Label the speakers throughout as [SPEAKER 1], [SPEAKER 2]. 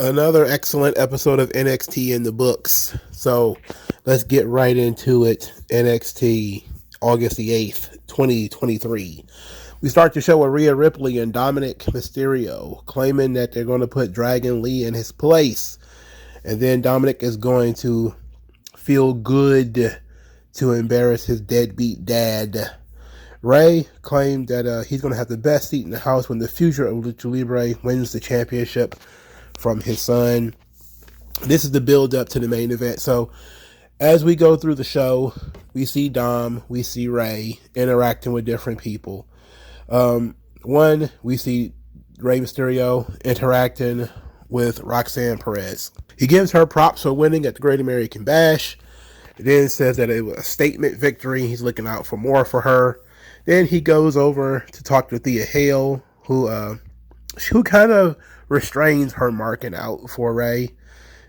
[SPEAKER 1] Another excellent episode of NXT in the books. So let's get right into it. NXT, August the 8th, 2023. We start the show with Rhea Ripley and Dominic Mysterio claiming that they're going to put Dragon Lee in his place. And then Dominic is going to feel good to embarrass his deadbeat dad. Ray claimed that he's going to have the best seat in the house when the future of Lucha Libre wins the championship from his son. This is the build up to the main event. So as we go through the show, we see Dom, we see Ray interacting with different people. One, we see Rey Mysterio interacting with Roxanne Perez. He gives her props for winning at the Great American Bash. Then says that it was a statement victory. He's looking out for more for her. Then he goes over to talk to Thea Hale, who kind of restrains her marking out for Ray.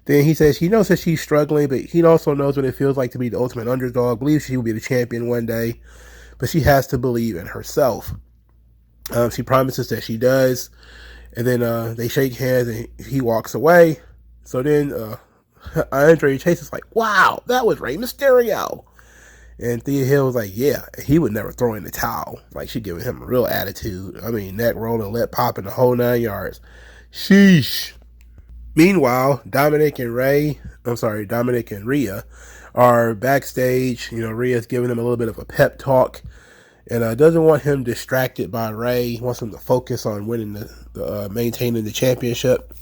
[SPEAKER 1] Then he says he knows that she's struggling, but he also knows what it feels like to be the ultimate underdog. Believes she will be the champion one day, but she has to believe in herself. She promises that she does, and then they shake hands and he walks away. So then Andre Chase is like, "Wow, that was Rey Mysterio." And Thea Hill was like, "Yeah, he would never throw in the towel." Like, she giving him a real attitude. I mean, neck rolling, lip popping, the whole 9 yards. Sheesh. Meanwhile, Dominic and Rhea are backstage. You know, Rhea's giving him a little bit of a pep talk and doesn't want him distracted by Ray. He wants him to focus on winning maintaining the championship.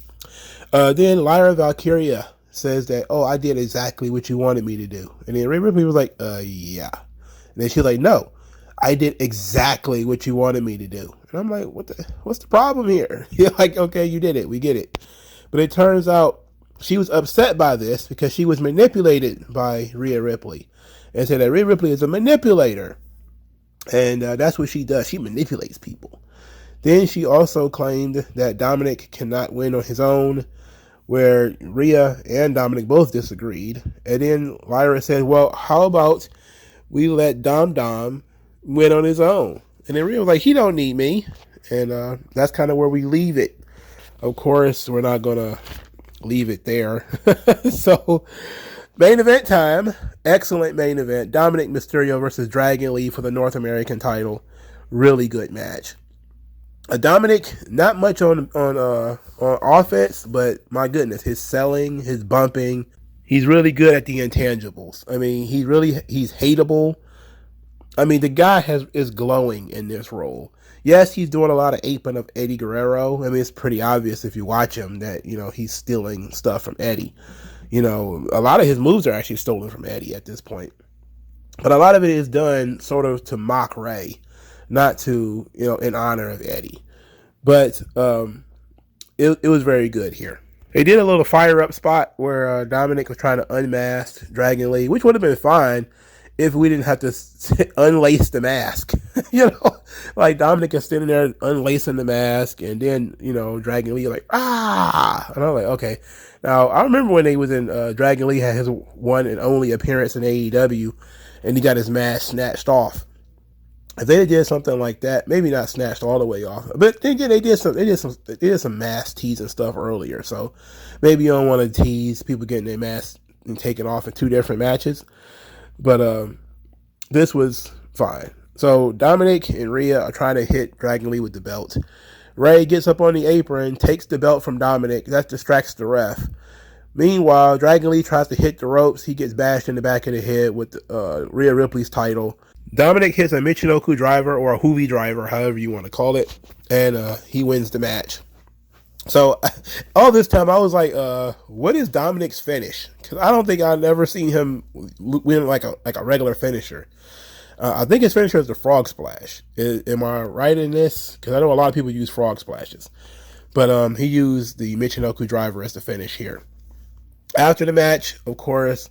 [SPEAKER 1] Then Lyra Valkyria says that, "Oh, I did exactly what you wanted me to do." And then Rhea Ripley was like, yeah. And then she's like, "No, I did exactly what you wanted me to do." And I'm like, what's the problem here? You're like, okay, you did it. We get it. But it turns out she was upset by this because she was manipulated by Rhea Ripley. And said that Rhea Ripley is a manipulator. And that's what she does. She manipulates people. Then she also claimed that Dominic cannot win on his own, where Rhea and Dominic both disagreed. And then Lyra said, "Well, how about we let Dom win on his own?" And then Rhea was like, "He don't need me." And that's kind of where we leave it. Of course, we're not going to leave it there. So, main event time. Excellent main event. Dominic Mysterio versus Dragon Lee for the North American title. Really good match. Dominic, not much on offense, but my goodness, his selling, his bumping, he's really good at the intangibles. I mean, he's hateable. I mean, the guy is glowing in this role. Yes, he's doing a lot of aping of Eddie Guerrero. I mean, it's pretty obvious if you watch him that, you know, he's stealing stuff from Eddie. You know, a lot of his moves are actually stolen from Eddie at this point. But a lot of it is done sort of to mock Ray, not to, you know, in honor of Eddie. But it was very good here. They did a little fire up spot where Dominic was trying to unmask Dragon Lee, which would have been fine if we didn't have to unlace the mask. You know, like Dominic is sitting there unlacing the mask, and then, you know, Dragon Lee like, "Ah!" And I'm like, okay. Now, I remember when they was in, Dragon Lee had his one and only appearance in AEW, and he got his mask snatched off. If they did something like that, maybe not snatched all the way off, but they did some mask teasing stuff earlier. So maybe you don't want to tease people getting their masks and taken off in two different matches. But this was fine. So Dominic and Rhea are trying to hit Dragon Lee with the belt. Ray gets up on the apron, takes the belt from Dominic. That distracts the ref. Meanwhile, Dragon Lee tries to hit the ropes. He gets bashed in the back of the head with Rhea Ripley's title. Dominic hits a Michinoku driver or a Hoovy driver, however you want to call it, and he wins the match. So all this time I was like, what is Dominic's finish? Because I don't think I've ever seen him win like a regular finisher. I think his finisher is the frog splash. Am I right in this? Because I know a lot of people use frog splashes. But he used the Michinoku driver as the finish here. After the match, of course,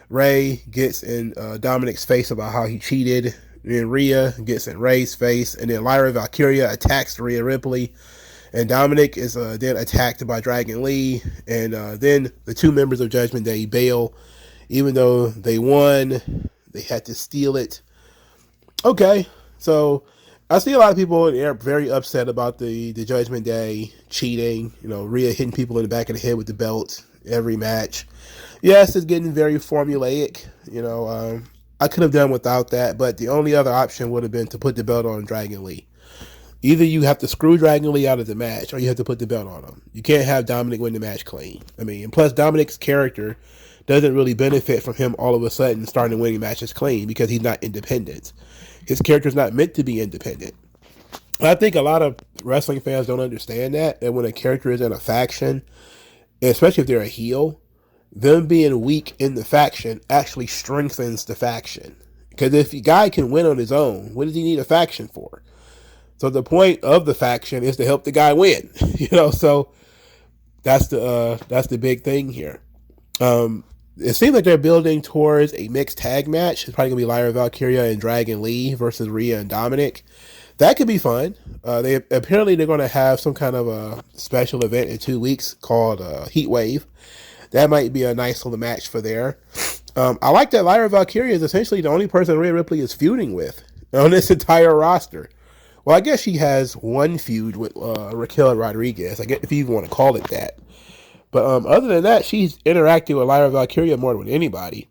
[SPEAKER 1] Ray gets in Dominic's face about how he cheated. Then Rhea gets in Ray's face. And then Lyra Valkyria attacks Rhea Ripley. And Dominic is then attacked by Dragon Lee. And then the two members of Judgment Day bail. Even though they won, they had to steal it. Okay, so I see a lot of people are very upset about the Judgment Day cheating. You know, Rhea hitting people in the back of the head with the belt every match. Yes, it's getting very formulaic. You know, I could have done without that, but the only other option would have been to put the belt on Dragon Lee. Either you have to screw Dragon Lee out of the match, or you have to put the belt on him. You can't have Dominic win the match clean. I mean, and plus Dominic's character doesn't really benefit from him all of a sudden starting winning matches clean because he's not independent. His character's not meant to be independent. I think a lot of wrestling fans don't understand that when a character is in a faction, especially if they're a heel, them being weak in the faction actually strengthens the faction. Because if a guy can win on his own, what does he need a faction for? So the point of the faction is to help the guy win. You know, so that's the big thing here. It seems like they're building towards a mixed tag match. It's probably gonna be Lyra Valkyria and Dragon Lee versus Rhea and Dominic. That could be fun. They're going to have some kind of a special event in 2 weeks called Heat Wave. That might be a nice little match for there. I like that Lyra Valkyria is essentially the only person Rhea Ripley is feuding with on this entire roster. Well, I guess she has one feud with Raquel Rodriguez, I guess, if you even want to call it that. But other than that, she's interacting with Lyra Valkyria more than anybody.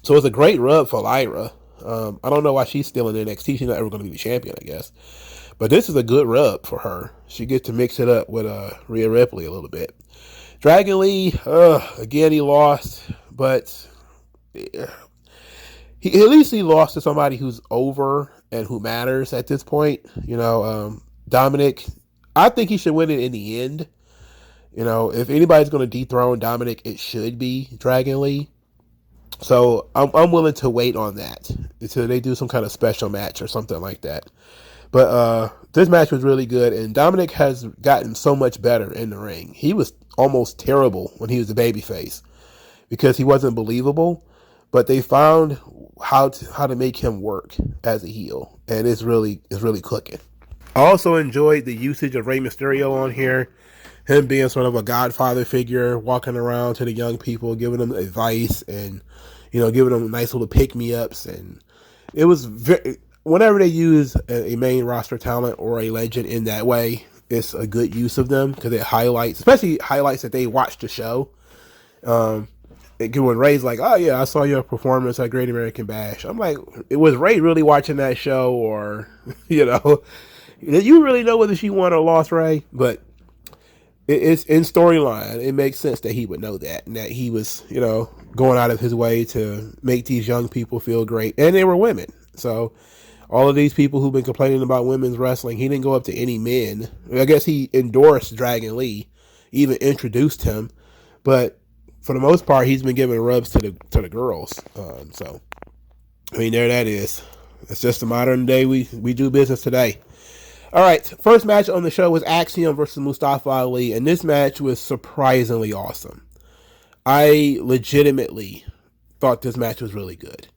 [SPEAKER 1] So it's a great rub for Lyra. I don't know why she's still in NXT. She's not ever going to be the champion, I guess. But this is a good rub for her. She gets to mix it up with Rhea Ripley a little bit. Dragon Lee, again, he lost. But at least he lost to somebody who's over and who matters at this point. You know, Dominic, I think he should win it in the end. You know, if anybody's going to dethrone Dominic, it should be Dragon Lee. So I'm willing to wait on that until they do some kind of special match or something like that. But this match was really good, and Dominic has gotten so much better in the ring. He was almost terrible when he was a babyface because he wasn't believable. But they found how to make him work as a heel, and it's really clicking. I also enjoyed the usage of Rey Mysterio on here. Him being sort of a godfather figure, walking around to the young people, giving them advice and, you know, giving them nice little pick-me-ups. And it was whenever they use a main roster talent or a legend in that way, it's a good use of them because it highlights, especially highlights that they watched the show. When Ray's like, oh yeah, I saw your performance at Great American Bash. I'm like, was Ray really watching that show, or, you know, did you really know whether she won or lost, Ray? But it's in storyline. It makes sense that he would know that, and that he was, you know, going out of his way to make these young people feel great, and they were women. So all of these people who've been complaining about women's wrestling, he didn't go up to any men. I guess he endorsed Dragon Lee, even introduced him, but for the most part, he's been giving rubs to the girls. So I mean, there that is. It's just the modern day we do business today. All right, first match on the show was Axiom versus Mustafa Ali, and this match was surprisingly awesome. I legitimately thought this match was really good.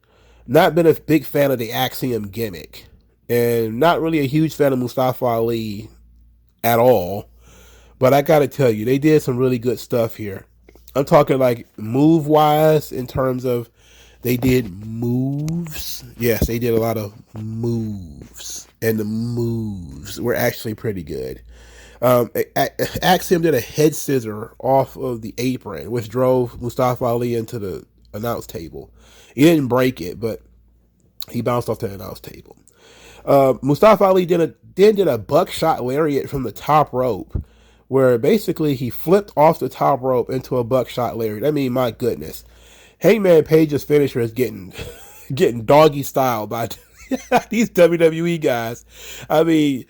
[SPEAKER 1] Not been a big fan of the Axiom gimmick, and not really a huge fan of Mustafa Ali at all, but I gotta tell you, they did some really good stuff here. I'm talking like move-wise in terms of they did moves. Yes, they did a lot of moves. And the moves were actually pretty good. Axiom did a head scissor off of the apron, which drove Mustafa Ali into the announce table. He didn't break it, but he bounced off the announce table. Mustafa Ali did a buckshot lariat from the top rope, where basically he flipped off the top rope into a buckshot lariat. I mean, my goodness. Hangman Page's finisher is getting doggy style by these WWE guys. I mean,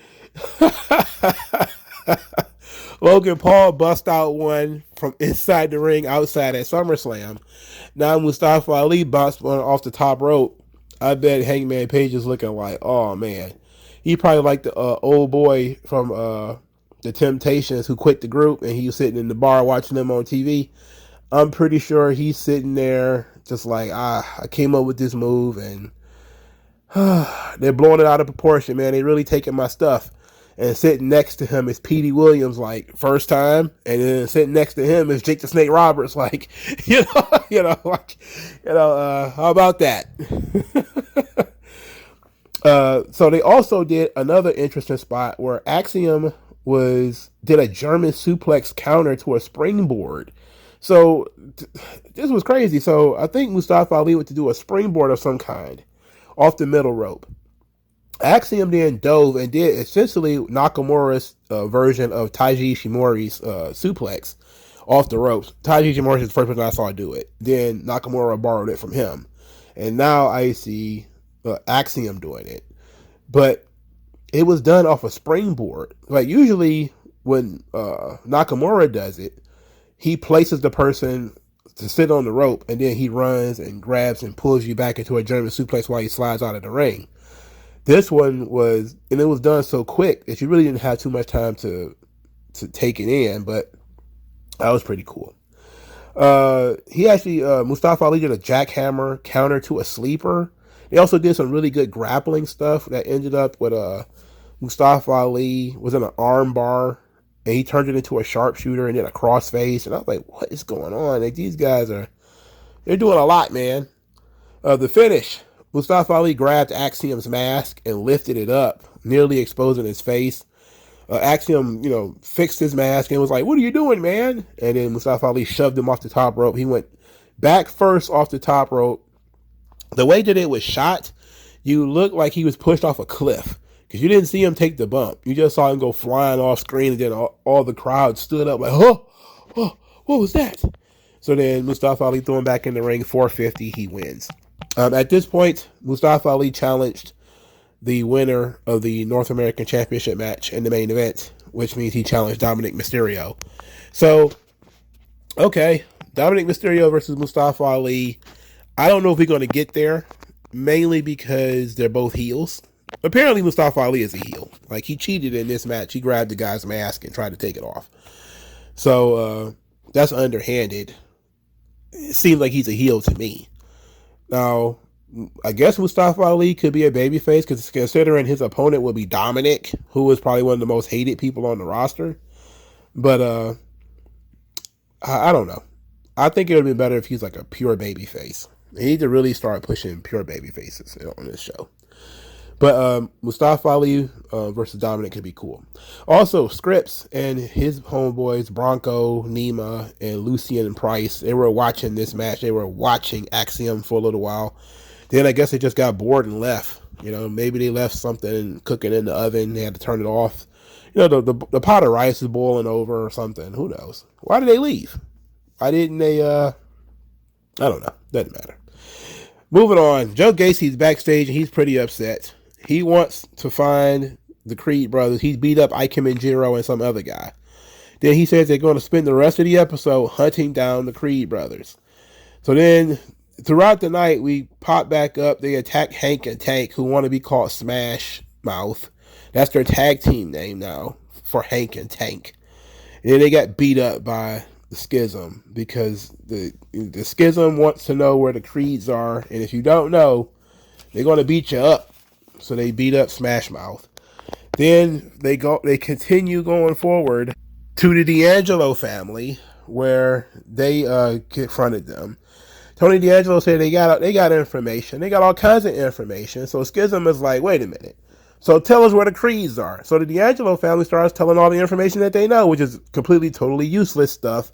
[SPEAKER 1] Logan Paul bust out one from inside the ring outside at SummerSlam. Now Mustafa Ali bounced one off the top rope. I bet Hangman Page is looking like, oh man. He probably like the old boy from the Temptations who quit the group, and he was sitting in the bar watching them on TV. I'm pretty sure he's sitting there just like, I came up with this move, and they're blowing it out of proportion, man. They really taking my stuff. And sitting next to him is Petey Williams, like, first time. And then sitting next to him is Jake the Snake Roberts, like, how about that? So they also did another interesting spot where Axiom did a German suplex counter to a springboard. So this was crazy. So I think Mustafa Ali went to do a springboard of some kind off the middle rope. Axiom then dove and did essentially Nakamura's version of Taiji Ishimori's suplex off the ropes. Taiji Ishimori is the first person I saw do it. Then Nakamura borrowed it from him. And now I see Axiom doing it. But it was done off a springboard. Like usually when Nakamura does it, he places the person to sit on the rope and then he runs and grabs and pulls you back into a German suplex while he slides out of the ring. This one was, and it was done so quick that you really didn't have too much time to take it in, but that was pretty cool. He actually, Mustafa Ali did a jackhammer counter to a sleeper. They also did some really good grappling stuff that ended up with Mustafa Ali was in an arm bar and he turned it into a sharpshooter and then a crossface. And I was like, what is going on? Like, these guys they're doing a lot, man. The finish, Mustafa Ali grabbed Axiom's mask and lifted it up, nearly exposing his face. Axiom, fixed his mask and was like, what are you doing, man? And then Mustafa Ali shoved him off the top rope. He went back first off the top rope. The way that it was shot, you looked like he was pushed off a cliff because you didn't see him take the bump. You just saw him go flying off screen, and then all the crowd stood up like, oh, what was that? So then Mustafa Ali threw him back in the ring, 450, he wins. At this point, Mustafa Ali challenged the winner of the North American Championship match in the main event, which means he challenged Dominic Mysterio. So, okay, Dominic Mysterio versus Mustafa Ali. I don't know if we're going to get there, mainly because they're both heels. Apparently, Mustafa Ali is a heel. Like, he cheated in this match. He grabbed the guy's mask and tried to take it off. So, that's underhanded. It seems like he's a heel to me. Now, I guess Mustafa Ali could be a babyface, because considering his opponent would be Dominic, who is probably one of the most hated people on the roster. But, I don't know. I think it would be better if he's like a pure babyface. They need to really start pushing pure baby faces on this show. But Mustafa Ali versus Dominic could be cool. Also, Scripps and his homeboys, Bronco, Nima, and Lucien and Price, they were watching this match. They were watching Axiom for a little while. Then I guess they just got bored and left. Maybe they left something cooking in the oven. They had to turn it off. The pot of rice is boiling over or something. Who knows? Why did they leave? Why didn't they, I don't know. Doesn't matter. Moving on, Joe Gacy's backstage and he's pretty upset. He wants to find the Creed brothers. He's beat up Ike Manjiro and some other guy. Then he says they're going to spend the rest of the episode hunting down the Creed brothers. So then throughout the night, we pop back up. They attack Hank and Tank, who want to be called Smash Mouth. That's their tag team name now for Hank and Tank. And then they got beat up by the Schism, because the Schism wants to know where the Creeds are, and if you don't know, they're going to beat you up. So they beat up Smash Mouth. Then they continue going forward to the D'Angelo family, where they confronted them. Tony D'Angelo said they got information. They got all kinds of information. So Schism is like, wait a minute. So tell us where the Creeds are. So the D'Angelo family starts telling all the information that they know, which is completely, totally useless stuff.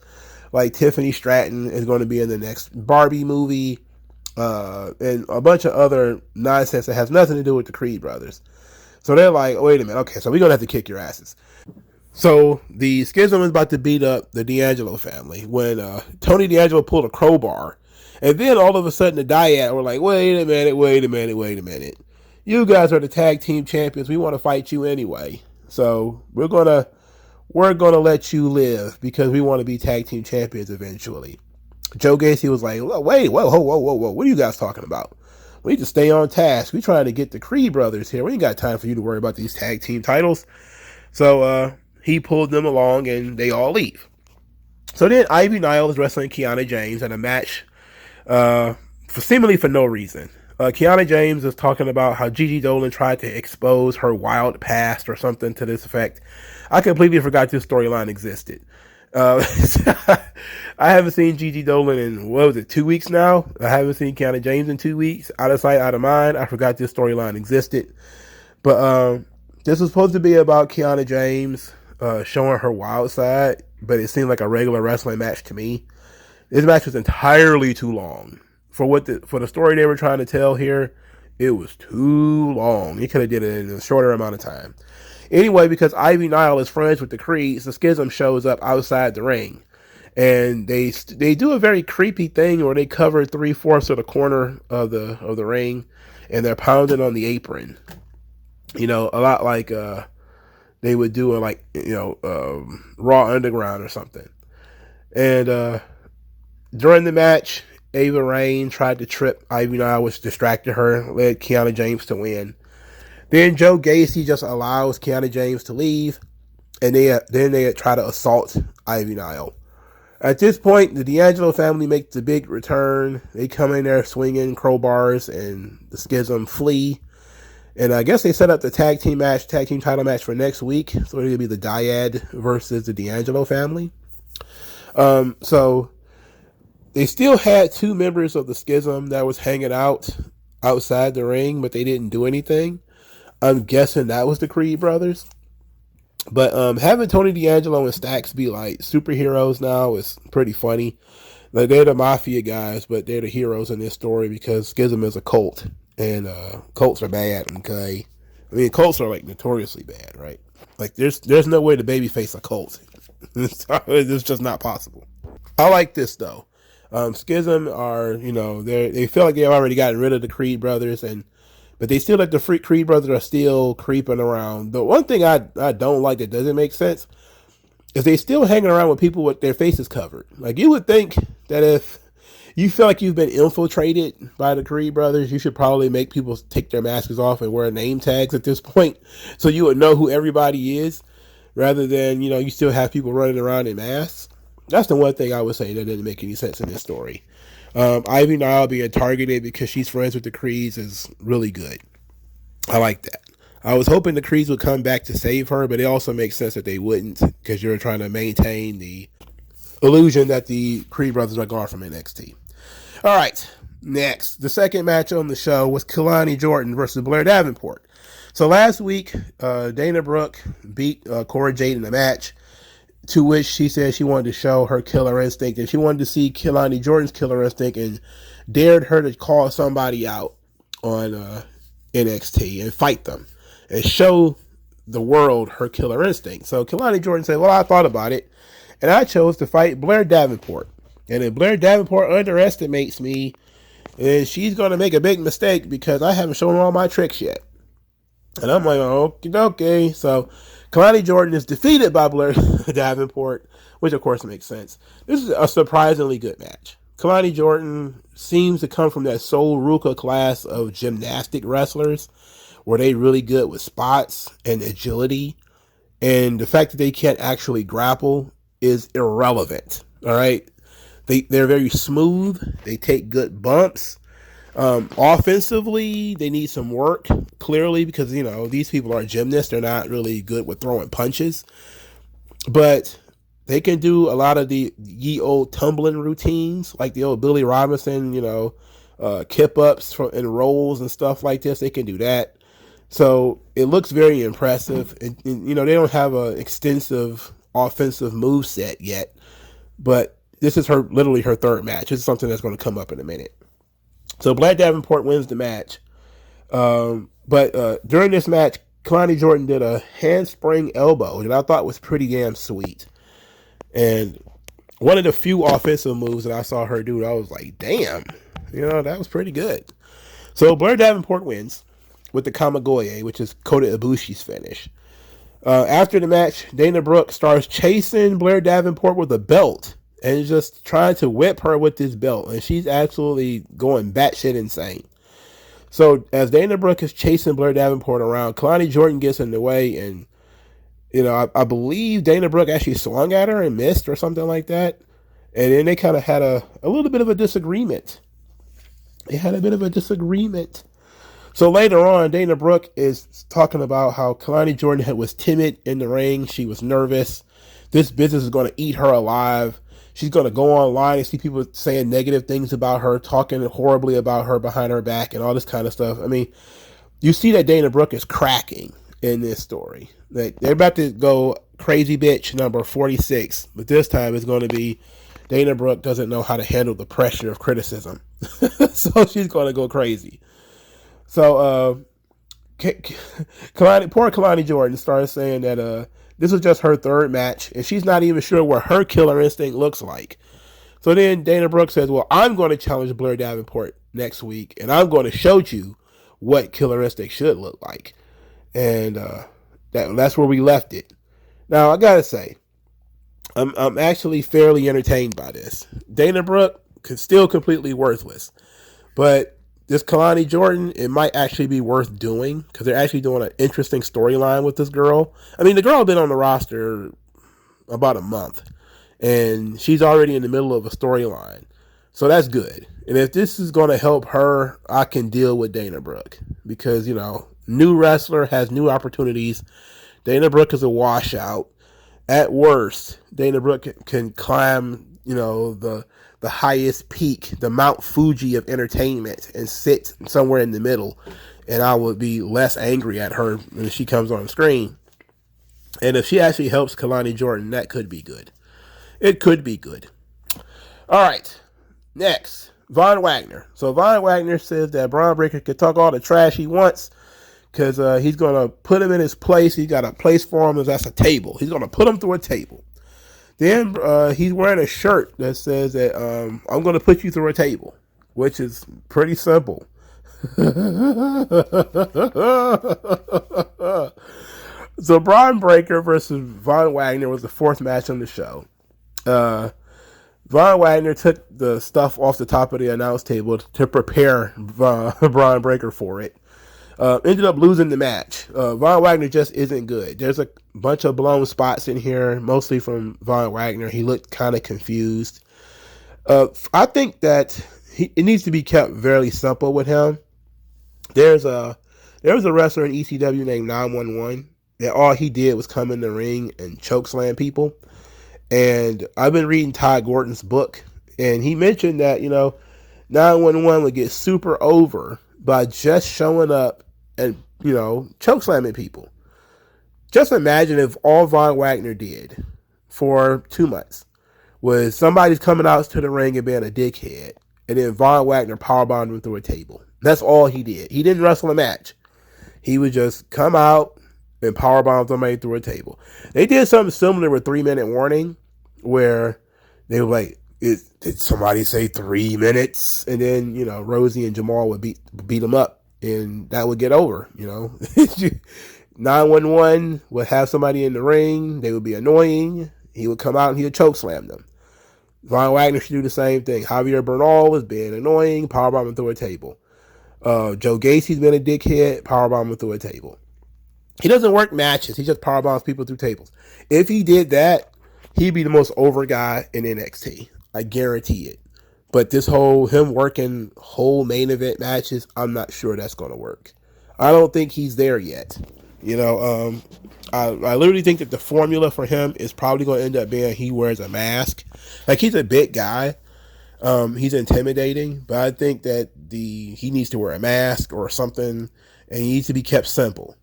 [SPEAKER 1] Like Tiffany Stratton is going to be in the next Barbie movie, and a bunch of other nonsense that has nothing to do with the Creed brothers. So they're like, wait a minute, okay, so we're going to have to kick your asses. So the Schism is about to beat up the D'Angelo family when Tony D'Angelo pulled a crowbar. And then all of a sudden the Dyad were like, wait a minute. You guys are the tag team champions. We want to fight you anyway. So we're gonna let you live because we want to be tag team champions eventually. Joe Gacy was like, whoa, what are you guys talking about? We need to stay on task. We're trying to get the Creed brothers here. We ain't got time for you to worry about these tag team titles. So he pulled them along and they all leave. So then Ivy Nile is wrestling Kiana James in a match seemingly for no reason. Kiana James is talking about how Gigi Dolan tried to expose her wild past or something to this effect. I completely forgot this storyline existed. Uh, I haven't seen Gigi Dolan in, what was it, 2 weeks now? I haven't seen Kiana James in 2 weeks. Out of sight, out of mind. I forgot this storyline existed. But this was supposed to be about Kiana James showing her wild side, but it seemed like a regular wrestling match to me. This match was entirely too long. For the story they were trying to tell here, it was too long. He could have did it in a shorter amount of time. Anyway, because Ivy Nile is friends with the Creeds, the Schism shows up outside the ring. And they do a very creepy thing where they cover 3/4 of the corner of the ring, and they're pounding on the apron. A lot like they would do Raw Underground or something. And during the match, Ava Raine tried to trip Ivy Nile, which distracted her, led Kiana James to win. Then Joe Gacy just allows Kiana James to leave, and then they try to assault Ivy Nile. At this point, the D'Angelo family makes the big return. They come in there swinging crowbars, and the Schism flee. And I guess they set up the tag team title match for next week. So it's going to be the Dyad versus the D'Angelo family. So they still had 2 members of the Schism that was hanging out outside the ring, but they didn't do anything. I'm guessing that was the Creed brothers. But having Tony D'Angelo and Stax be like superheroes now is pretty funny. Like, they're the mafia guys, but they're the heroes in this story because Schism is a cult. And cults are bad, okay? I mean, cults are like notoriously bad, right? Like, there's no way to babyface a cult. It's just not possible. I like this though. Schism are, they feel like they've already gotten rid of the Creed brothers, but they still like the Creed brothers are still creeping around. The one thing I don't like that doesn't make sense is they still hanging around with people with their faces covered. Like, you would think that if you feel like you've been infiltrated by the Creed brothers, you should probably make people take their masks off and wear name tags at this point, so you would know who everybody is, rather than, you still have people running around in masks. That's the one thing I would say that didn't make any sense in this story. Ivy Nile being targeted because she's friends with the Creeds is really good. I like that. I was hoping the Creeds would come back to save her, but it also makes sense that they wouldn't, because you're trying to maintain the illusion that the Creed brothers are gone from NXT. All right, next, the second match on the show was Kelani Jordan versus Blair Davenport. So last week, Dana Brooke beat Cora Jade in a match, to which she said she wanted to show her killer instinct, and she wanted to see Kelani Jordan's killer instinct, and dared her to call somebody out on NXT and fight them and show the world her killer instinct. So Kelani Jordan said, well, I thought about it, and I chose to fight Blair Davenport. And if Blair Davenport underestimates me, then she's going to make a big mistake because I haven't shown all my tricks yet. And I'm like, okay. So Kelani Jordan is defeated by Blair Davenport, which of course makes sense. This is a surprisingly good match. Kelani Jordan seems to come from that Sol Ruca class of gymnastic wrestlers where they really good with spots and agility. And the fact that they can't actually grapple is irrelevant. All right. They're very smooth. They take good bumps. Offensively, they need some work, clearly, because, these people are gymnasts. They're not really good with throwing punches. But they can do a lot of the ye old tumbling routines, like the old Billy Robinson, kip-ups and rolls and stuff like this. They can do that. So it looks very impressive. And they don't have an extensive offensive move set yet. But this is literally her third match. This is something that's going to come up in a minute. So Blair Davenport wins the match. But during this match, Kelani Jordan did a handspring elbow that I thought was pretty damn sweet. And one of the few offensive moves that I saw her do, I was like, damn, that was pretty good. So Blair Davenport wins with the Kamigoye, which is Kota Ibushi's finish. After the match, Dana Brooke starts chasing Blair Davenport with a belt and just trying to whip her with this belt. And she's absolutely going batshit insane. So as Dana Brooke is chasing Blair Davenport around, Kelani Jordan gets in the way. And, I believe Dana Brooke actually swung at her and missed or something like that. And then they kind of had a little bit of a disagreement. So later on, Dana Brooke is talking about how Kelani Jordan was timid in the ring. She was nervous. this business is going to eat her alive. She's going to go online and see people saying negative things about her, talking horribly about her behind her back and all this kind of stuff. I mean, you see that Dana Brooke is cracking in this story. Like, they're about to go crazy bitch number 46, but this time it's going to be Dana Brooke doesn't know how to handle the pressure of criticism. So she's going to go crazy. So poor Kalani Jordan started saying that this was just her third match, and she's not even sure what her killer instinct looks like. So then Dana Brooke says, well, I'm going to challenge Blair Davenport next week, and I'm going to show you what killer instinct should look like. And that's where we left it. Now, I got to say, I'm actually fairly entertained by this. Dana Brooke is still completely worthless, but this Kalani Jordan, it might actually be worth doing because they're actually doing an interesting storyline with this girl. I mean, the girl been on the roster about a month, and she's already in the middle of a storyline. So that's good. And if this is going to help her, I can deal with Dana Brooke because, you know, new wrestler has new opportunities. Dana Brooke is a washout. At worst, Dana Brooke can climb, you know, the highest peak, the Mount Fuji of entertainment, and sit somewhere in the middle, and I would be less angry at her when she comes on screen. And if she actually helps Kalani Jordan, that could be good. It could be good. All right, next, Von Wagner. So Von Wagner says that Braun Breaker can talk all the trash he wants because he's going to put him in his place. He's got a place for him, and that's a table. He's going to put him through a table. Then he's wearing a shirt that says that I'm going to put you through a table, which is pretty simple. So Braun Breaker versus Von Wagner was the fourth match on the show. Von Wagner took the stuff off the top of the announce table to prepare Braun Breaker for it. Ended up losing the match. Von Wagner just isn't good. There's a bunch of blown spots in here, mostly from Von Wagner. He looked kind of confused. I think that it needs to be kept very simple with him. There was a wrestler in ECW named 911 that all he did was come in the ring and chokeslam people. And I've been reading Todd Gordon's book, and he mentioned that, you know, 911 would get super over by just showing up and, you know, chokeslamming people. Just imagine if all Von Wagner did for 2 months was somebody's coming out to the ring and being a dickhead, and then Von Wagner powerbombed him through a table. That's all he did. He didn't wrestle a match. He would just come out and powerbomb somebody through a table. They did something similar with 3 Minute Warning, where they were like, did somebody say 3 minutes? And then, you know, Rosie and Jamal would beat them up, and that would get over, you know. 911 would have somebody in the ring. They would be annoying. He would come out and he would chokeslam them. Von Wagner should do the same thing. Javier Bernal was being annoying, powerbombing through a table. Joe Gacy's been a dickhead, powerbombing through a table. He doesn't work matches. He just powerbombs people through tables. If he did that, he'd be the most over guy in NXT. I guarantee it. But this him working whole main event matches, I'm not sure that's going to work. I don't think he's there yet. You know, I literally think that the formula for him is probably going to end up being he wears a mask. Like, he's a big guy. He's intimidating, but I think that he needs to wear a mask or something, and he needs to be kept simple.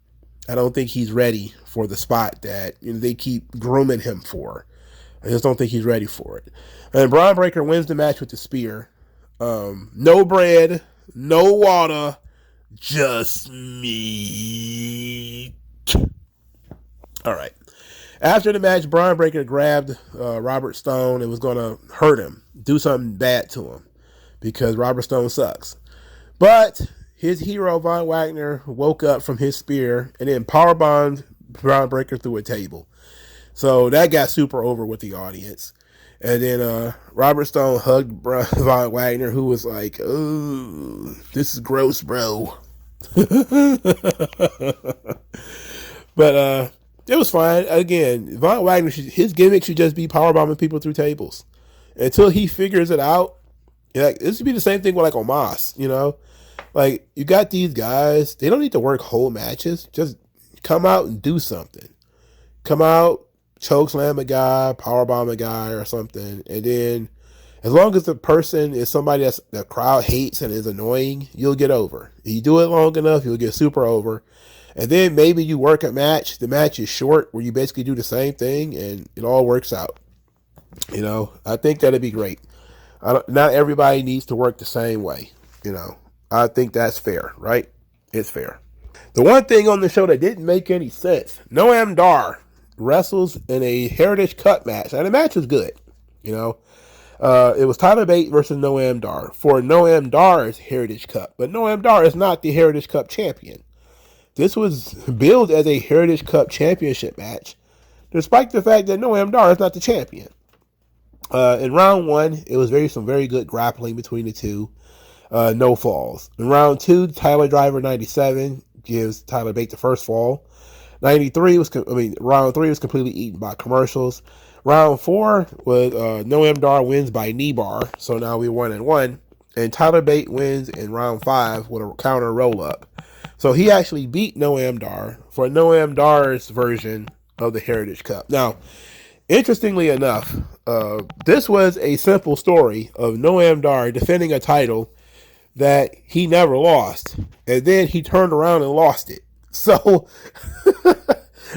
[SPEAKER 1] I don't think he's ready for the spot that, you know, they keep grooming him for. I just don't think he's ready for it. And Braun Breaker wins the match with the spear. No bread, no water, just meat. All right. After the match, Braun Breaker grabbed Robert Stone and was going to hurt him, do something bad to him, because Robert Stone sucks. But his hero, Von Wagner, woke up from his spear and then powerbombed Braun Breaker through a table. So that got super over with the audience. And then Robert Stone hugged Von Wagner, who was like, "Oh, this is gross, bro." But it was fine. Again, Von Wagner, his gimmick should just be powerbombing people through tables. Until he figures it out, like, this would be the same thing with like Omos, you know? Like, you got these guys, they don't need to work whole matches. Just come out and do something. Come out, chokeslam a guy, powerbomb a guy or something, and then as long as the person is somebody that's the crowd hates and is annoying, you'll get over. If you do it long enough, you'll get super over. And then maybe you work a match. The match is short where you basically do the same thing and it all works out. I think that'd be great. Not everybody needs to work the same way. I think that's fair, right? It's fair. The one thing on the show that didn't make any sense, Noam Dar wrestles in a Heritage Cup match, and the match was good. It was Tyler Bate versus Noam Dar for Noam Dar's Heritage Cup, but Noam Dar is not the Heritage Cup champion. This was billed as a Heritage Cup championship match, despite the fact that Noam Dar is not the champion. In round one, it was some very good grappling between the two. No falls. In round two, Tyler Driver 97 gives Tyler Bate the first fall. Round 3 was completely eaten by commercials. Round 4 was Noam Dar wins by knee bar, so now we're 1-1. And Tyler Bate wins in round 5 with a counter roll up. So he actually beat Noam Dar for Noam Dar's version of the Heritage Cup. Now, interestingly enough, this was a simple story of Noam Dar defending a title that he never lost, and then he turned around and lost it. So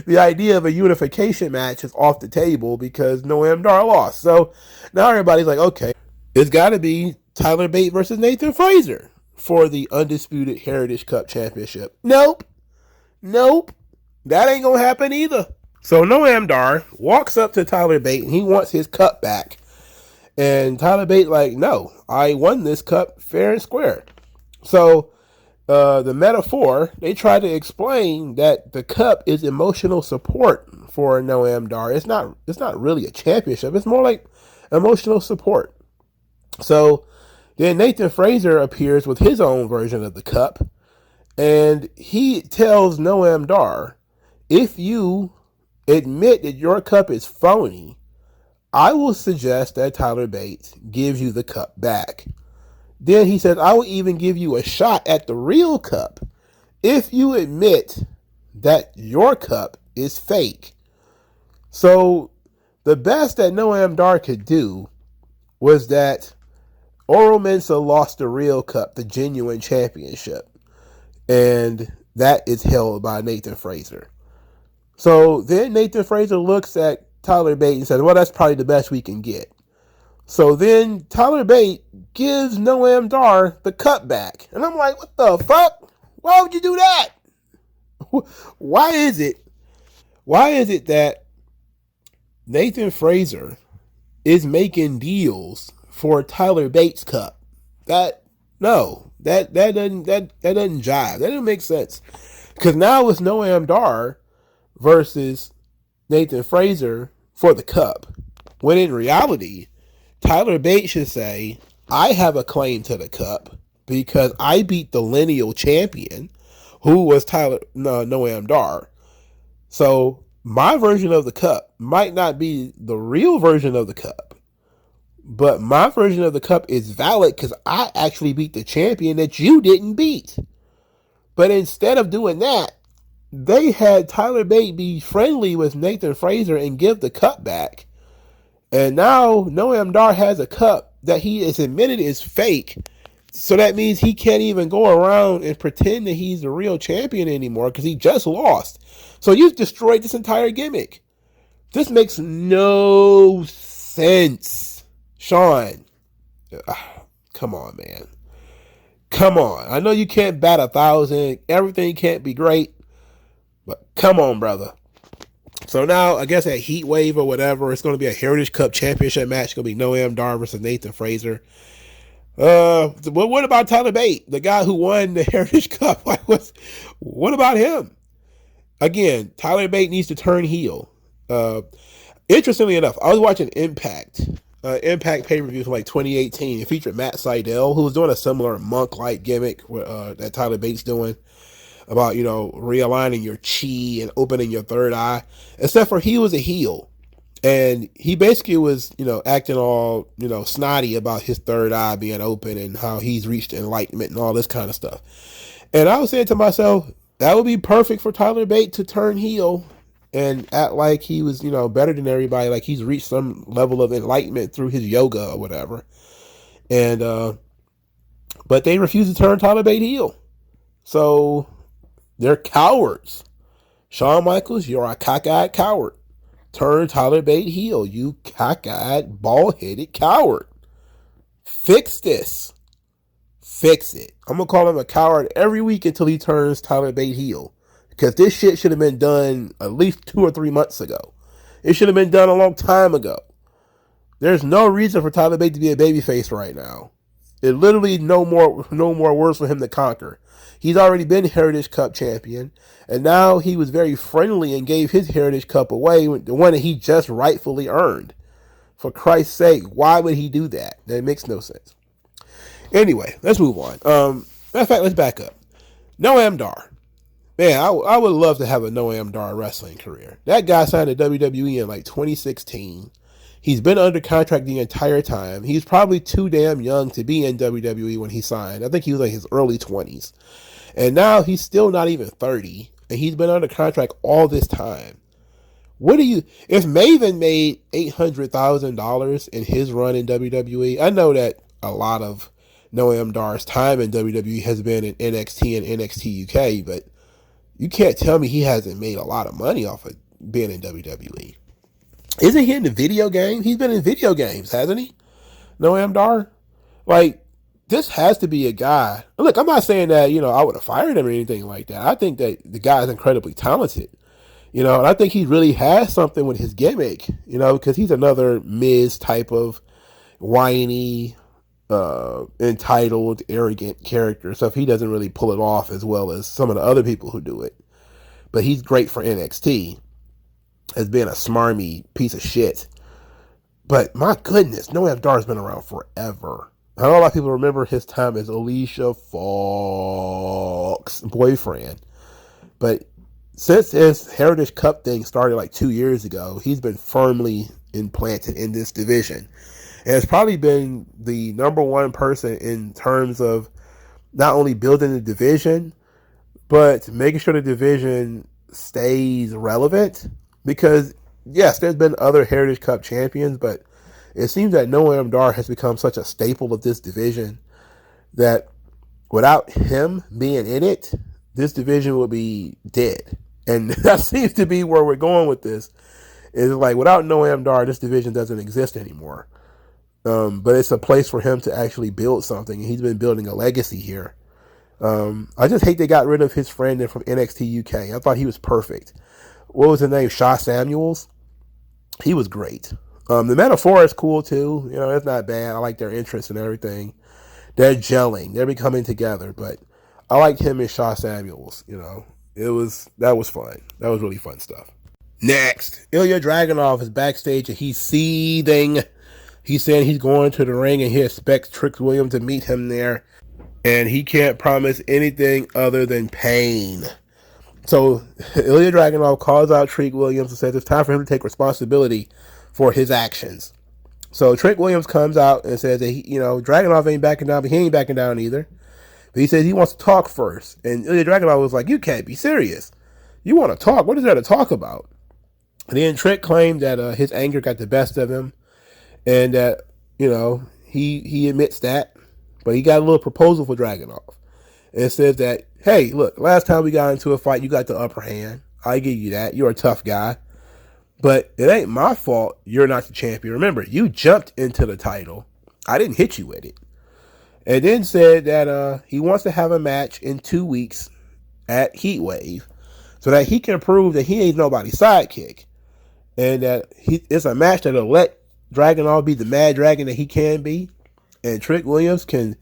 [SPEAKER 1] the idea of a unification match is off the table because Noam Dar lost. So now everybody's like, okay, it's got to be Tyler Bate versus Nathan Frazer for the undisputed Heritage Cup Championship. Nope. That ain't going to happen either. So Noam Dar walks up to Tyler Bate and he wants his cup back. And Tyler Bate like, no, I won this cup fair and square. So the metaphor, they try to explain that the cup is emotional support for Noam Dar. It's not really a championship. It's more like emotional support. So then Nathan Frazer appears with his own version of the cup. And he tells Noam Dar, if you admit that your cup is phony, I will suggest that Tyler Bate gives you the cup back. Then he says, I will even give you a shot at the real cup if you admit that your cup is fake. So the best that Noam Dar could do was that Oro Mensah lost the real cup, the genuine championship. And that is held by Nathan Frazer. So then Nathan Frazer looks at Tyler Bate and says, well, that's probably the best we can get. So then Tyler Bate gives Noam Dar the cup back. And I'm like, what the fuck? Why would you do that? Why is it that Nathan Frazer is making deals for Tyler Bates' cup? That doesn't jive. That doesn't make sense. Because now it's Noam Dar versus Nathan Frazer for the cup. When in reality, Tyler Bate should say, I have a claim to the cup because I beat the lineal champion, who was Noam Dar. So my version of the cup might not be the real version of the cup, but my version of the cup is valid because I actually beat the champion that you didn't beat. But instead of doing that, they had Tyler Bate be friendly with Nathan Frazer and give the cup back. And now Noam Dar has a cup that he has admitted is fake. So that means he can't even go around and pretend that he's the real champion anymore because he just lost. So you've destroyed this entire gimmick. This makes no sense. Sean, come on, man. Come on. I know you can't bat 1,000. Everything can't be great. But come on, brother. So now, I guess at Heat Wave or whatever, it's going to be a Heritage Cup Championship match. It's going to be Noam Dar versus Nathan Frazer. What about Tyler Bate, the guy who won the Heritage Cup? What about him? Again, Tyler Bate needs to turn heel. Interestingly enough, I was watching Impact pay-per-view from like 2018. It featured Matt Sydal, who was doing a similar monk-like gimmick that Tyler Bate's doing, about, realigning your chi and opening your third eye, except for he was a heel. And he basically was, acting all, snotty about his third eye being open and how he's reached enlightenment and all this kind of stuff. And I was saying to myself, that would be perfect for Tyler Bate to turn heel and act like he was, better than everybody, like he's reached some level of enlightenment through his yoga or whatever. And but they refuse to turn Tyler Bate heel. So they're cowards. Shawn Michaels, you're a cockeyed coward. Turn Tyler Bate heel, you cockeyed, bald-headed coward. Fix this. Fix it. I'm going to call him a coward every week until he turns Tyler Bate heel. Because this shit should have been done at least 2 or 3 months ago. It should have been done a long time ago. There's no reason for Tyler Bate to be a babyface right now. It literally no more words for him to conquer. He's already been Heritage Cup champion, and now he was very friendly and gave his Heritage Cup away, the one that he just rightfully earned. For Christ's sake, why would he do that? That makes no sense. Anyway, let's move on. Matter of fact, let's back up. Noam Dar. Man, I would love to have a Noam Dar wrestling career. That guy signed to WWE in like 2016. He's been under contract the entire time. He's probably too damn young to be in WWE when he signed. I think he was like his early 20s. And now he's still not even 30. And he's been under contract all this time. If Maven made $800,000 in his run in WWE, I know that a lot of Noam Dar's time in WWE has been in NXT and NXT UK, but you can't tell me he hasn't made a lot of money off of being in WWE. Isn't he in the video game? He's been in video games, hasn't he? Noam Dar? Like, this has to be a guy. Look, I'm not saying that, I would have fired him or anything like that. I think that the guy is incredibly talented. And I think he really has something with his gimmick, because he's another Miz type of whiny, entitled, arrogant character. So if he doesn't really pull it off as well as some of the other people who do it. But he's great for NXT as being a smarmy piece of shit. But my goodness, Noam Dar's been around forever. I know a lot of people remember his time as Alicia Fox's boyfriend. But since his Heritage Cup thing started like 2 years ago, he's been firmly implanted in this division. And it's probably been the number one person in terms of not only building the division, but making sure the division stays relevant. Because, yes, there's been other Heritage Cup champions, but it seems that Noam Dar has become such a staple of this division that without him being in it, this division will be dead. And that seems to be where we're going with this. It's like, without Noam Dar, this division doesn't exist anymore. But it's a place for him to actually build something. And he's been building a legacy here. I just hate they got rid of his friend from NXT UK. I thought he was perfect. What was his name? Shaw Samuels? He was great. The Metaphor is cool too. It's not bad. I like their interests and everything. They're gelling. They're becoming together. But I liked him and Shaw Samuels. That was fun. That was really fun stuff. Next, Ilya Dragunov is backstage and he's seething. He's saying he's going to the ring and he expects Trick Williams to meet him there. And he can't promise anything other than pain. So Ilya Dragunov calls out Trick Williams and says it's time for him to take responsibility for his actions. So Trick Williams comes out and says that Dragunov ain't backing down, but he ain't backing down either. But he says he wants to talk first. And Ilya Dragunov was like, you can't be serious. You want to talk? What is there to talk about? And then Trick claimed that his anger got the best of him. And that, he admits that. But he got a little proposal for Dragunov. And it says that, hey, look, last time we got into a fight, you got the upper hand. I give you that. You're a tough guy. But it ain't my fault you're not the champion. Remember, you jumped into the title. I didn't hit you with it. And then said that he wants to have a match in 2 weeks at Heatwave so that he can prove that he ain't nobody's sidekick. And that it's a match that'll let Dragunov be the mad dragon that he can be. And Trick Williams can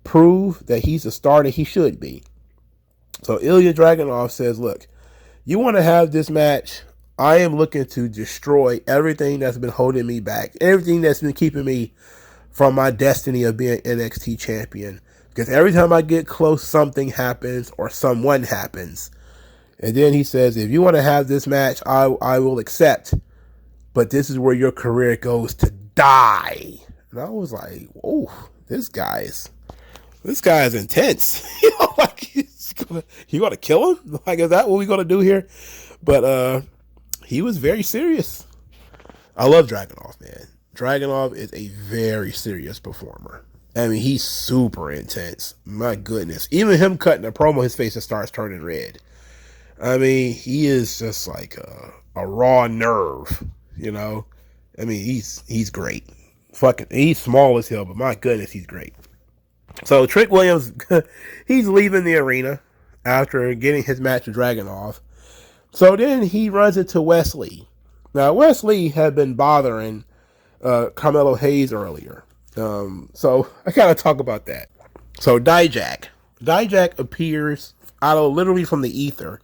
[SPEAKER 1] prove that he's the star that he should be. So Ilya Dragunov says, look, you want to have this match? I am looking to destroy everything that's been holding me back. Everything that's been keeping me from my destiny of being NXT champion. Because every time I get close, something happens or someone happens. And then he says, if you want to have this match, I will accept. But this is where your career goes to die. And I was like, oh, this guy is intense. Like you gonna kill him? Like, is that what we're gonna do here? But he was very serious. I love Dragunov, man. Dragunov is a very serious performer. I mean, he's super intense. My goodness. Even him cutting a promo, his face just starts turning red. I mean, he is just like a raw nerve, you know? I mean, he's great. He's small as hell, but my goodness, he's great. So Trick Williams, he's leaving the arena after getting his match with Dragunov. So then he runs into Wesley. Now, Wesley had been bothering Carmelo Hayes earlier. So I gotta talk about that. So Dijak appears literally from the ether,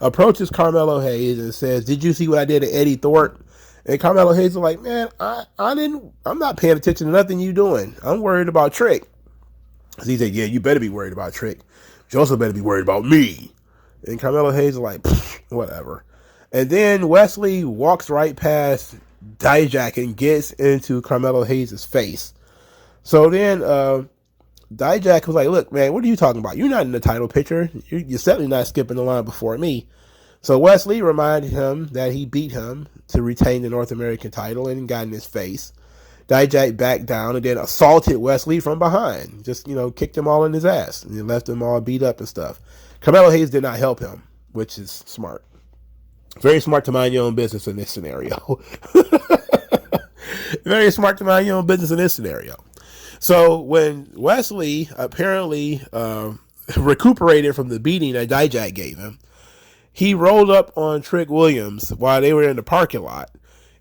[SPEAKER 1] approaches Carmelo Hayes and says, "Did you see what I did to Eddie Thorpe?" And Carmelo Hayes is like, "Man, I'm not paying attention to nothing you doing. I'm worried about Trick." So he said, "Yeah, you better be worried about Trick. You also better be worried about me." And Carmelo Hayes is like, whatever. And then Wesley walks right past Dijak and gets into Carmelo Hayes' face. So then Dijak was like, "Look, man, what are you talking about? You're not in the title picture. You're certainly not skipping the line before me." So Wesley reminded him that he beat him to retain the North American title and got in his face. Dijak backed down and then assaulted Wesley from behind. Just, kicked him all in his ass and left him all beat up and stuff. Carmelo Hayes did not help him, which is smart. Very smart to mind your own business in this scenario. Very smart to mind your own business in this scenario. So when Wesley apparently recuperated from the beating that Dijak gave him, he rolled up on Trick Williams while they were in the parking lot.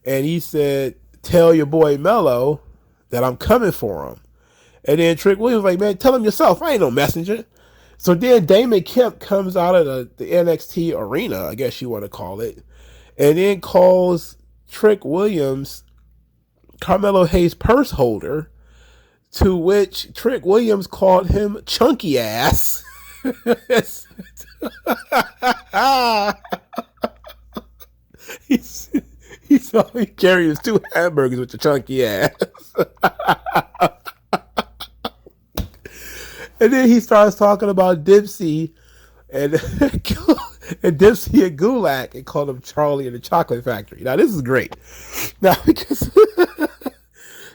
[SPEAKER 1] And he said, "Tell your boy Mello that I'm coming for him." And then Trick Williams was like, "Man, tell him yourself. I ain't no messenger." So then Damon Kemp comes out of the NXT arena, I guess you want to call it, and then calls Trick Williams Carmelo Hayes purse holder, to which Trick Williams called him chunky ass. He saw he carried his 2 hamburgers with the chunky ass. And then he starts talking about Dipsy and Dipsy and Gulak and called him Charlie and the Chocolate Factory. Now this is great. Now because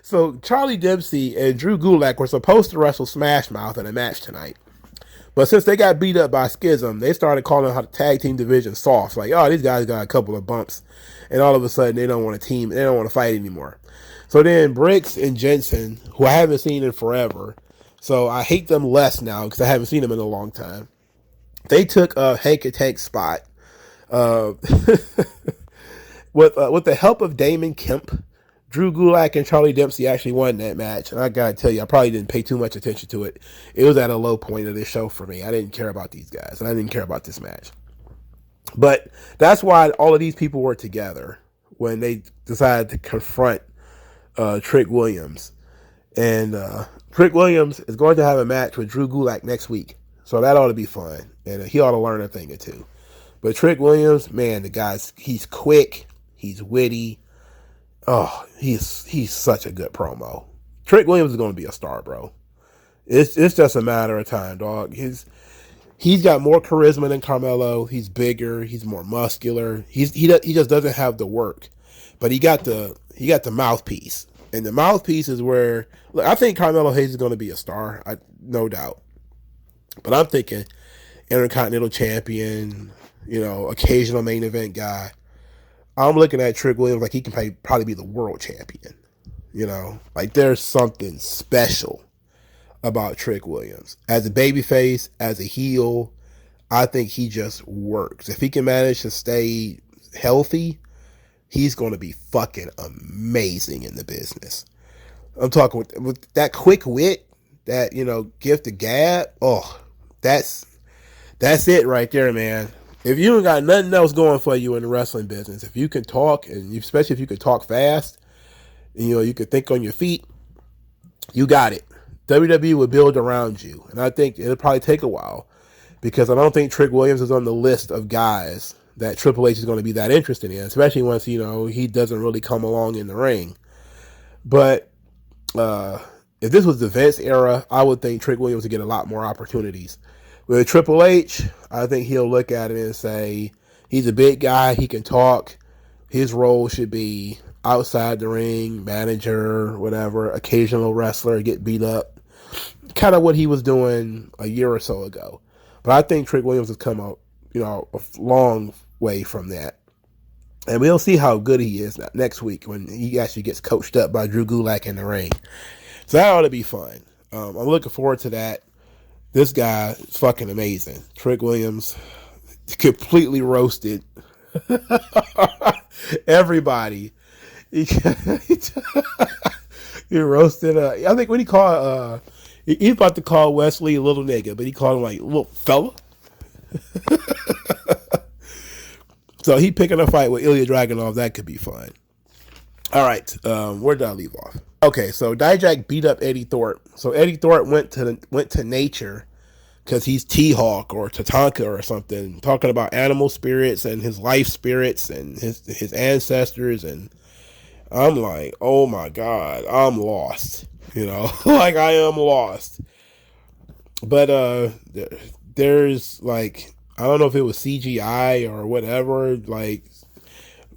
[SPEAKER 1] so Charlie Dipsy and Drew Gulak were supposed to wrestle Smash Mouth in a match tonight. But since they got beat up by Schism, they started calling the tag team division soft. Like, oh, these guys got a couple of bumps. And all of a sudden, they don't want to team. They don't want to fight anymore. So then Briggs and Jensen, who I haven't seen in forever, so I hate them less now because I haven't seen them in a long time. They took Hank and Tank's spot. With the help of Damon Kemp, Drew Gulak and Charlie Dempsey actually won that match. And I got to tell you, I probably didn't pay too much attention to it. It was at a low point of this show for me. I didn't care about these guys. And I didn't care about this match. But that's why all of these people were together when they decided to confront Trick Williams. And Trick Williams is going to have a match with Drew Gulak next week. So that ought to be fun. And he ought to learn a thing or two. But Trick Williams, man, he's quick. He's witty. Oh, he's such a good promo. Trick Williams is going to be a star, bro. It's just a matter of time, dog. He's got more charisma than Carmelo. He's bigger. He's more muscular. He just doesn't have the work, but he got the mouthpiece, and the mouthpiece is where look. I think Carmelo Hayes is going to be a star, no doubt. But I'm thinking Intercontinental Champion, occasional main event guy. I'm looking at Trick Williams like he can probably be the world champion. Like there's something special about Trick Williams. As a babyface, as a heel, I think he just works. If he can manage to stay healthy, he's going to be fucking amazing in the business. I'm talking with that quick wit, that, gift of gab. Oh, that's it right there, man. If you ain't got nothing else going for you in the wrestling business, if you can talk, and especially if you can talk fast, you can think on your feet, you got it. WWE would build around you. And I think it'll probably take a while because I don't think Trick Williams is on the list of guys that Triple H is going to be that interested in, especially once, he doesn't really come along in the ring. But if this was the Vince era, I would think Trick Williams would get a lot more opportunities. With Triple H, I think he'll look at it and say, he's a big guy, he can talk, his role should be outside the ring, manager, whatever, occasional wrestler, get beat up. Kind of what he was doing a year or so ago. But I think Trick Williams has come out, a long way from that. And we'll see how good he is next week when he actually gets coached up by Drew Gulak in the ring. So that ought to be fun. I'm looking forward to that. This guy is fucking amazing. Trick Williams completely roasted everybody. He roasted. I think when he called, he's about to call Wesley a little nigga, but he called him like little fella. So he picking a fight with Ilya Dragunov. That could be fun. All right, where did I leave off? Okay, so Dijak beat up Eddie Thorpe. So Eddie Thorpe went to nature because he's T-Hawk or Tatanka or something, talking about animal spirits and his life spirits and his ancestors. And I'm like, oh my God, I'm lost. Like I am lost. But there's like, I don't know if it was CGI or whatever, like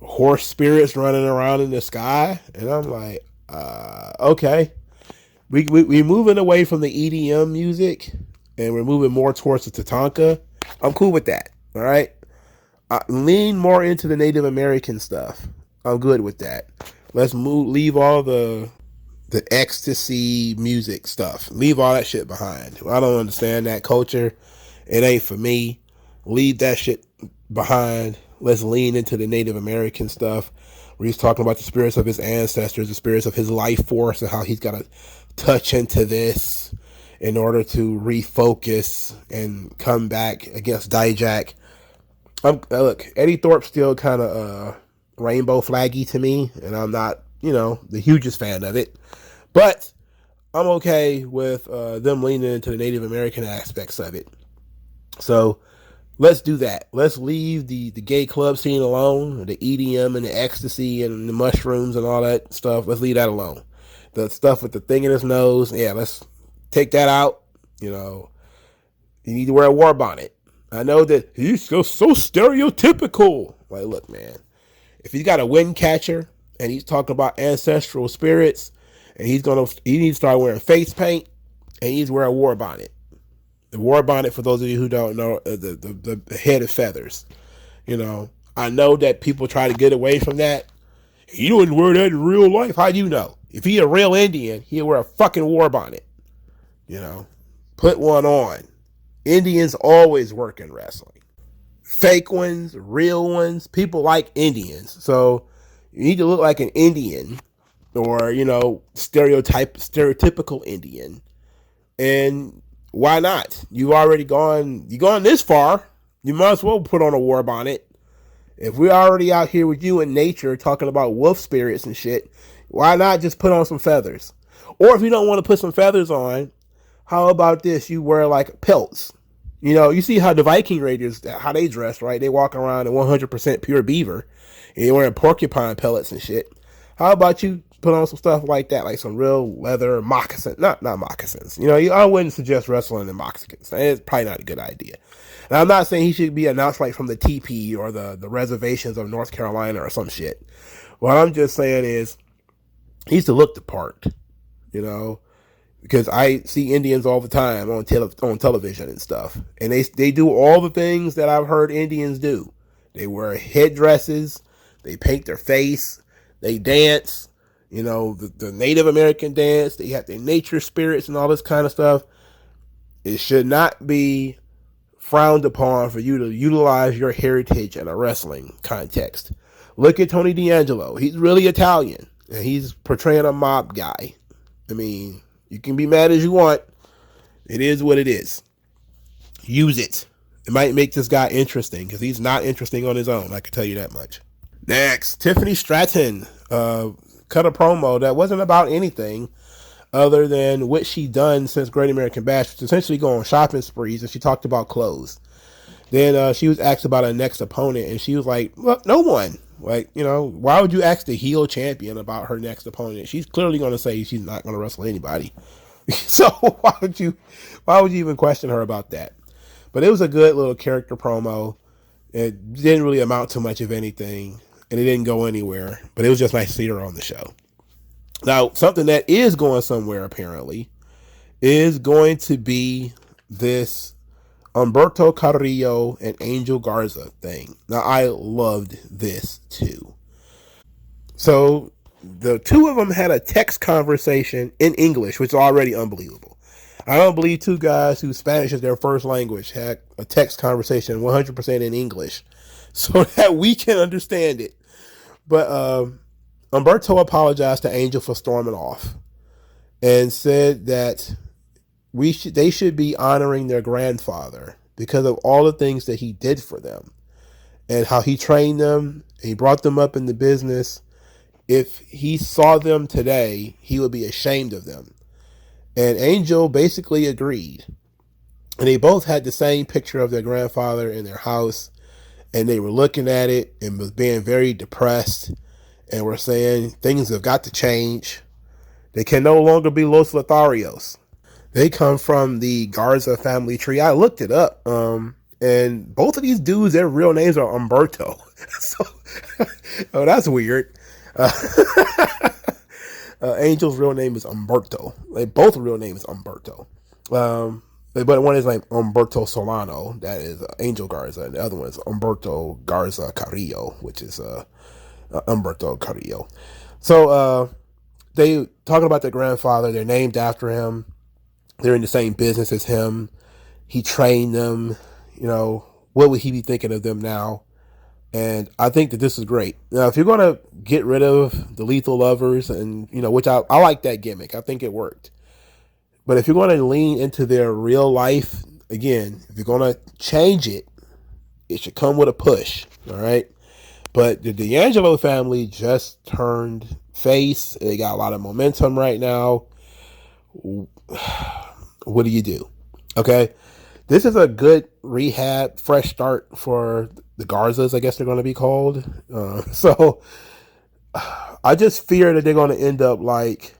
[SPEAKER 1] horse spirits running around in the sky. And I'm like, okay. We're moving away from the EDM music and we're moving more towards the Tatanka. I'm cool with that. All right. Lean more into the Native American stuff. I'm good with that. Let's leave all the ecstasy music stuff. Leave all that shit behind. I don't understand that culture. It ain't for me. Leave that shit behind. Let's lean into the Native American stuff where he's talking about the spirits of his ancestors, the spirits of his life force, and how he's got to touch into this in order to refocus and come back against Dijak. Look, Eddie Thorpe's still kind of rainbow flaggy to me, and I'm not, the hugest fan of it. But I'm okay with them leaning into the Native American aspects of it. So let's do that. Let's leave the gay club scene alone, the EDM and the ecstasy and the mushrooms and all that stuff. Let's leave that alone. The stuff with the thing in his nose, yeah, let's take that out. You need to wear a war bonnet. I know that he's so stereotypical. Like, look, man, if he's got a wind catcher and he's talking about ancestral spirits and he needs to start wearing face paint and he needs to wear a war bonnet. The war bonnet, for those of you who don't know, the head of feathers. I know that people try to get away from that. He wouldn't wear that in real life. How do you know? If he a real Indian, he'd wear a fucking war bonnet. Put one on. Indians always work in wrestling. Fake ones, real ones. People like Indians. So you need to look like an Indian or, stereotypical Indian. And why not? You've gone this far. You might as well put on a war bonnet. If we're already out here with you in nature talking about wolf spirits and shit, why not just put on some feathers? Or if you don't want to put some feathers on, how about this? You wear like pelts. You see how the Viking Raiders, how they dress, right? They walk around in 100% pure beaver and they're wearing porcupine pellets and shit. How about you put on some stuff like that, like some real leather moccasins, not moccasins. I wouldn't suggest wrestling in moccasins. It's probably not a good idea. And I'm not saying he should be announced like from the TP or the reservations of North Carolina or some shit. What I'm just saying is he needs to look the part, because I see Indians all the time on television and stuff. And they do all the things that I've heard Indians do. They wear headdresses, they paint their face, they dance, the Native American dance, they have their nature spirits and all this kind of stuff. It should not be frowned upon for you to utilize your heritage in a wrestling context. Look at Tony D'Angelo. He's really Italian, and he's portraying a mob guy. I mean, you can be mad as you want. It is what it is. Use it. It might make this guy interesting, because he's not interesting on his own. I can tell you that much. Next, Tiffany Stratton cut a promo that wasn't about anything other than what she done since Great American Bash, which essentially go on shopping sprees, and she talked about clothes. Then she was asked about her next opponent, and she was like, well, no one. Like, why would you ask the heel champion about her next opponent? She's clearly going to say she's not going to wrestle anybody. So why would you even question her about that? But it was a good little character promo. It didn't really amount to much of anything. and it didn't go anywhere. But it was just nice to see her on the show. Now, something that is going somewhere apparently is going to be this Humberto Carrillo and Angel Garza thing. Now, I loved this too. So, the two of them had a text conversation in English, which is already unbelievable. I don't believe two guys whose Spanish is their first language had a text conversation 100% in English so that we can understand it. But Humberto apologized to Angel for storming off and said that they should be honoring their grandfather because of all the things that he did for them and how he trained them. He brought them up in the business. If he saw them today, he would be ashamed of them. And Angel basically agreed. And they both had the same picture of their grandfather in their house. And they were looking at it and was being very depressed. And were saying things have got to change. They can no longer be Los Lotharios. They come from the Garza family tree. I looked it up. And both of these dudes, their real names are Humberto. So, oh, that's weird. Angel's real name is Humberto. Like, both real name is Humberto. But one is like Humberto Solano. That is Angel Garza. And the other one is Humberto Garza Carrillo, which is Humberto Carrillo. So they talking about their grandfather. They're named after him. They're in the same business as him. He trained them. You know, what would he be thinking of them now? And I think that this is great. Now, if you're going to get rid of the Lethal Lovers, and, you know, which I like that gimmick. I think it worked. But if you're going to lean into their real life, again, if you're going to change it, it should come with a push. All right. But the D'Angelo family just turned face. They got a lot of momentum right now. What do you do? Okay. This is a good rehab, fresh start for the Garzas, I guess they're going to be called. So I just fear that they're going to end up like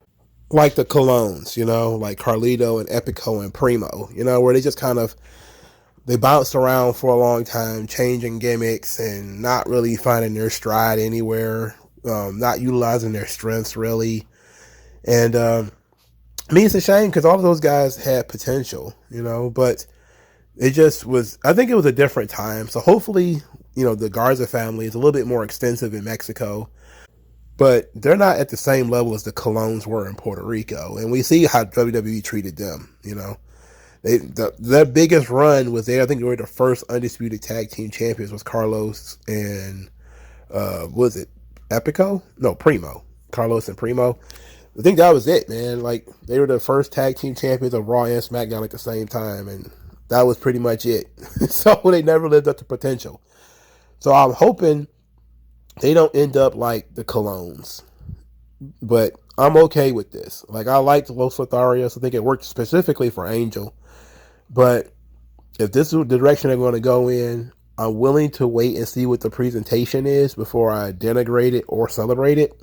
[SPEAKER 1] the Colognes, you know, like Carlito and Epico and Primo, you know, where they just kind of, they bounced around for a long time, changing gimmicks and not really finding their stride anywhere, not utilizing their strengths really. And I mean, it's a shame because all of those guys had potential, you know, but it just was, I think it was a different time. So hopefully, you know, the Garza family is a little bit more extensive in Mexico, but they're not at the same level as the Colognes were in Puerto Rico. And we see how WWE treated them, you know. Their biggest run was there. I think they were the first undisputed tag team champions was Carlos and, was it Epico? No, Primo. Carlos and Primo. I think that was it, man. Like, they were the first tag team champions of Raw and SmackDown at the same time, and that was pretty much it. So they never lived up to potential. So I'm hoping they don't end up like the Colognes. But I'm okay with this. Like, I liked Los Lotharios. I think it worked specifically for Angel. But if this is the direction they're going to go in, I'm willing to wait and see what the presentation is before I denigrate it or celebrate it.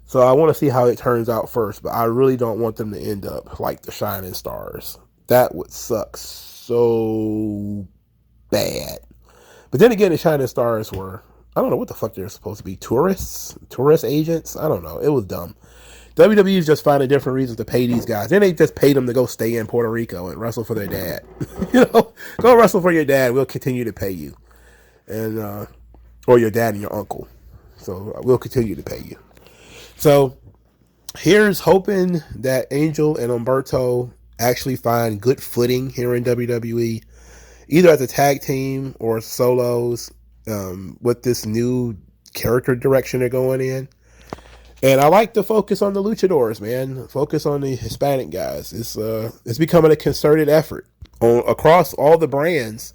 [SPEAKER 1] So I want to see how it turns out first. But I really don't want them to end up like the Shining Stars. That would suck so bad. But then again, the Shining Stars were, I don't know what the fuck they're supposed to be. Tourist agents? I don't know. It was dumb. WWE is just finding different reasons to pay these guys. Then they just paid them to go stay in Puerto Rico and wrestle for their dad. You know, go wrestle for your dad. We'll continue to pay you. And, or your dad and your uncle. So we'll continue to pay you. So here's hoping that Angel and Humberto actually find good footing here in WWE, either as a tag team or solos, with this new character direction they're going in. And I like to focus on the luchadors, man. Focus on the Hispanic guys. It's becoming a concerted effort across all the brands.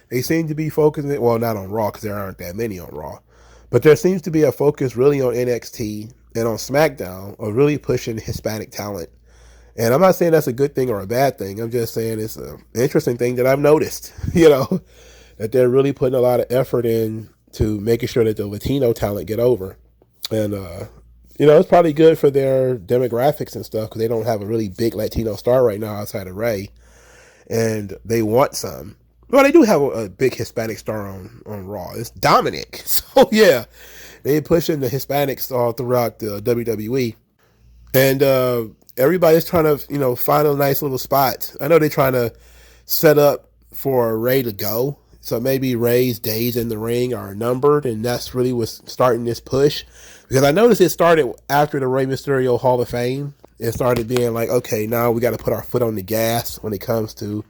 [SPEAKER 1] They seem to be focusing, well, not on Raw because there aren't that many on Raw, but there seems to be a focus really on NXT and on SmackDown of really pushing Hispanic talent. And I'm not saying that's a good thing or a bad thing. I'm just saying it's an interesting thing that I've noticed, you know, that they're really putting a lot of effort in to making sure that the Latino talent get over. And, you know, it's probably good for their demographics and stuff because they don't have a really big Latino star right now outside of Ray. And they want some. Well, they do have a big Hispanic star on Raw. It's Dominic. So, yeah, They pushing the Hispanics all throughout the WWE. And everybody's trying to, find a nice little spot. I know they're trying to set up for Ray to go. So maybe Ray's days in the ring are numbered, and that's really what's starting this push. Because I noticed it started after the Rey Mysterio Hall of Fame. It started being like, okay, now we got to put our foot on the gas when it comes to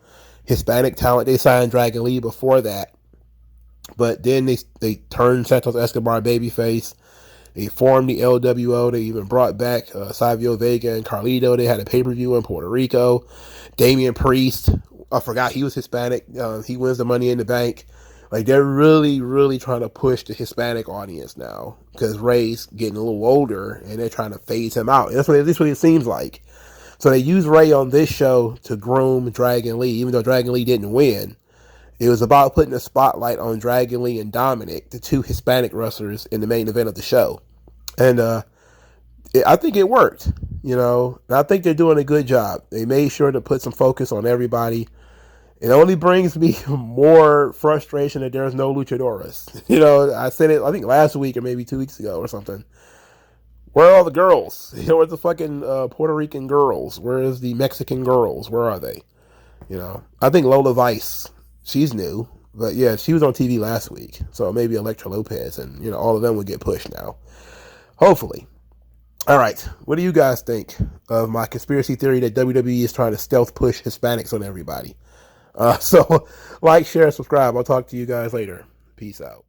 [SPEAKER 1] Hispanic talent. They signed Dragon Lee before that. But then they turned Santos Escobar babyface. They formed the LWO. They even brought back Savio Vega and Carlito. They had a pay-per-view in Puerto Rico. Damian Priest, I forgot he was Hispanic. He wins the Money in the Bank. Like, they're really, really trying to push the Hispanic audience now because Ray's getting a little older and they're trying to phase him out. That's what it seems like. So they used Ray on this show to groom Dragon Lee, even though Dragon Lee didn't win. It was about putting a spotlight on Dragon Lee and Dominic, the two Hispanic wrestlers in the main event of the show. And I think it worked, And I think they're doing a good job. They made sure to put some focus on everybody. It only brings me more frustration that there's no luchadores. I said it, I think last week or maybe 2 weeks ago or something. Where are all the girls? Where's the fucking Puerto Rican girls? Where is the Mexican girls? Where are they? I think Lola Vice, she's new. But yeah, she was on TV last week. So maybe Elektra Lopez and, all of them would get pushed now. Hopefully. All right. What do you guys think of my conspiracy theory that WWE is trying to stealth push Hispanics on everybody? So like, share, subscribe. I'll talk to you guys later. Peace out.